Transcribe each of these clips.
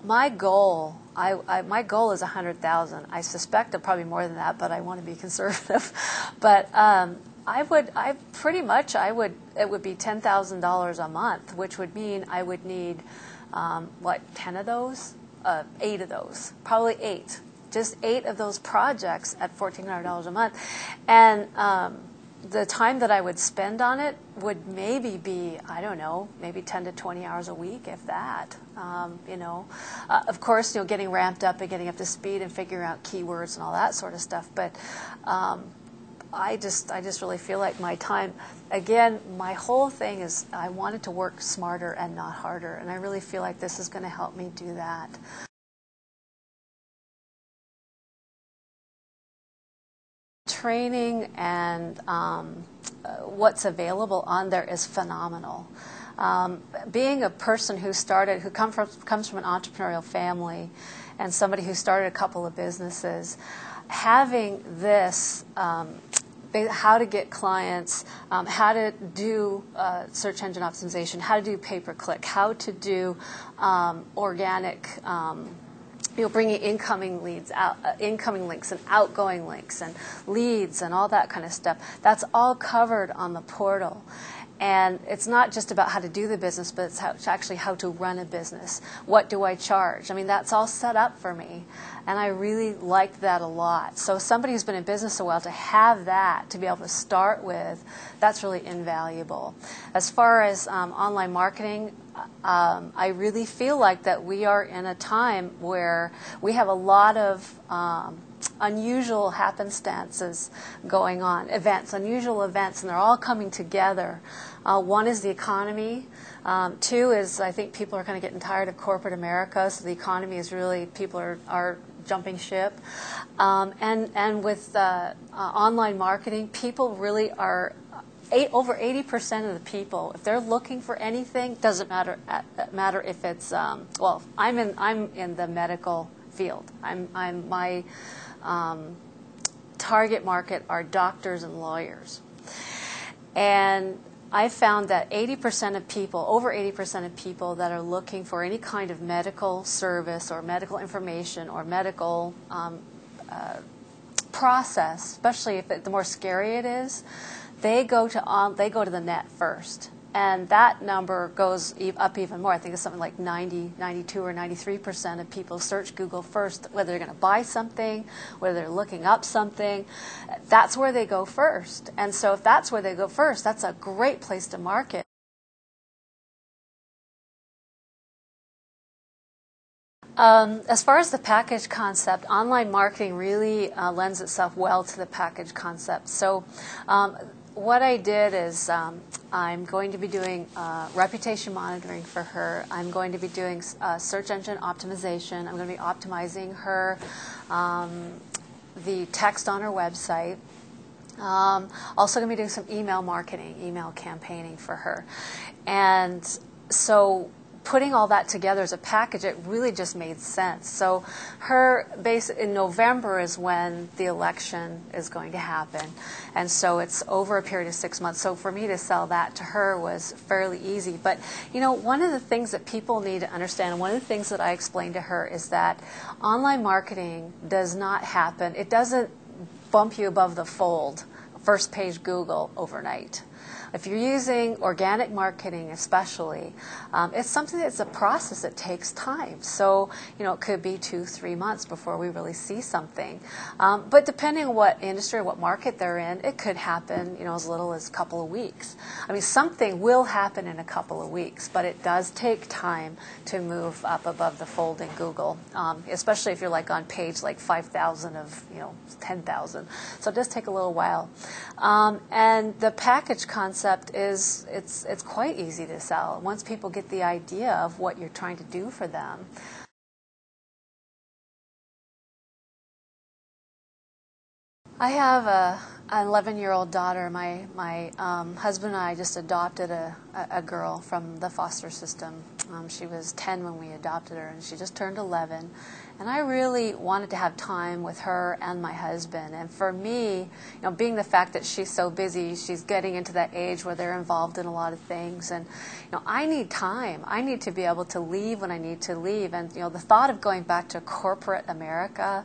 My goal, my goal is 100,000. I suspect I'm probably more than that, but I want to be conservative. But it would be $10,000 a month, which would mean I would need, 10 of those? 8 of those, probably 8. Just 8 of those projects at $1,400 a month. And the time that I would spend on it would maybe be, I don't know, maybe 10 to 20 hours a week, if that. Of course, getting ramped up and getting up to speed and figuring out keywords and all that sort of stuff. But I just really feel like my time, again, my whole thing is I wanted to work smarter and not harder, and I really feel like this is going to help me do that. Training and what's available on there is phenomenal. Being a person who comes from an entrepreneurial family and somebody who started a couple of businesses, having this, how to get clients, how to do search engine optimization, how to do pay-per-click, how to do organic, bringing incoming leads out, incoming links and outgoing links and leads and all that kind of stuff. That's all covered on the portal. And it's not just about how to do the business, but it's actually how to run a business. What do I charge? I mean, that's all set up for me. And I really like that a lot. So somebody who's been in business a while, to have that, to be able to start with, that's really invaluable. As far as online marketing, I really feel like that we are in a time where we have a lot of unusual happenstances going on, unusual events, and they're all coming together. One is the economy. 2 is, I think people are kind of getting tired of corporate America, so the economy is really, people are jumping ship. And with online marketing, people really are, over 80% of the people, if they're looking for anything, doesn't matter if it's, well, I'm in the medical field. My target market are doctors and lawyers. And I found that 80% of people, over 80% of people that are looking for any kind of medical service or medical information or medical process, especially if the more scary it is, they go to the net first. And that number goes up even more. I think it's something like 90, 92, or 93% of people search Google first, whether they're going to buy something, whether they're looking up something. That's where they go first. And so if that's where they go first, that's a great place to market. As far as the package concept, online marketing really lends itself well to the package concept. So what I did is I'm going to be doing reputation monitoring for her. I'm going to be doing search engine optimization. I'm going to be optimizing her, the text on her website. Also going to be doing some email marketing, email campaigning for her. And so putting all that together as a package, it really just made sense. So her base in November is when the election is going to happen, and so it's over a period of 6 months. So for me to sell that to her was fairly easy. But one of the things that people need to understand, and one of the things that I explained to her, is that online marketing does not happen. It doesn't bump you above the fold, first page Google overnight. If you're using organic marketing especially, it's something that's a process that takes time. So, it could be 2-3 months before we really see something. But depending on what industry or what market they're in, it could happen, as little as a couple of weeks. I mean, something will happen in a couple of weeks, but it does take time to move up above the fold in Google, especially if you're like on page like 5,000 of, 10,000. So it does take a little while. And the package concept is it's quite easy to sell once people get the idea of what you're trying to do for them. I have an 11-year-old daughter. My husband and I just adopted a girl from the foster system. She was 10 when we adopted her, and she just turned 11. And I really wanted to have time with her and my husband. And for me, being the fact that she's so busy, she's getting into that age where they're involved in a lot of things. And I need time. I need to be able to leave when I need to leave. And the thought of going back to corporate America,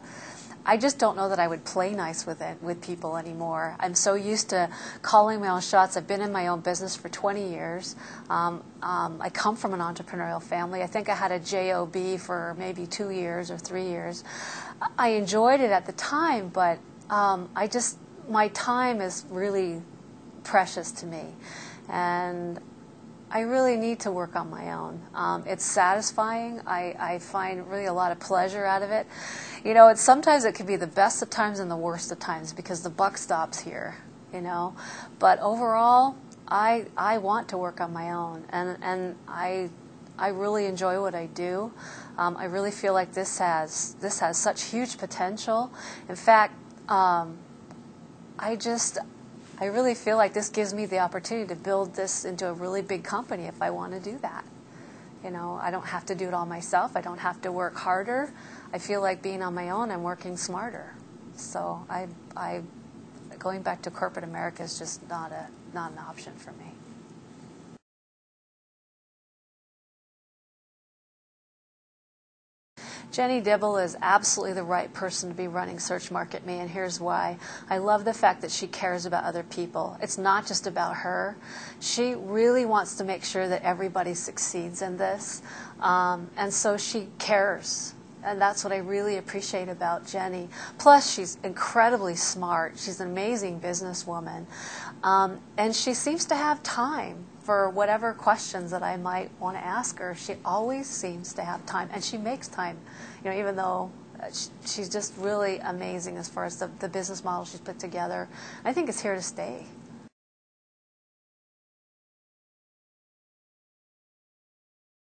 I just don't know that I would play nice with people anymore. I'm so used to calling my own shots. I've been in my own business for 20 years. I come from an entrepreneurial family. I think I had a job for maybe 2 years or 3 years. I enjoyed it at the time, but my time is really precious to me. And I really need to work on my own. It's satisfying. I find really a lot of pleasure out of it. Sometimes it can be the best of times and the worst of times because the buck stops here, But overall, I want to work on my own, and I really enjoy what I do. I really feel like this has such huge potential. In fact, I really feel like this gives me the opportunity to build this into a really big company if I want to do that. I don't have to do it all myself. I don't have to work harder. I feel like being on my own, I'm working smarter. So going back to corporate America is just not an option for me. Jenny Dibble is absolutely the right person to be running SearchMarketMe, and here's why. I love the fact that she cares about other people. It's not just about her. She really wants to make sure that everybody succeeds in this, and so she cares. And that's what I really appreciate about Jenny. Plus, she's incredibly smart. She's an amazing businesswoman, and she seems to have time for whatever questions that I might want to ask her. She always seems to have time, and she makes time, even though she's just really amazing as far as the business model she's put together. I think it's here to stay.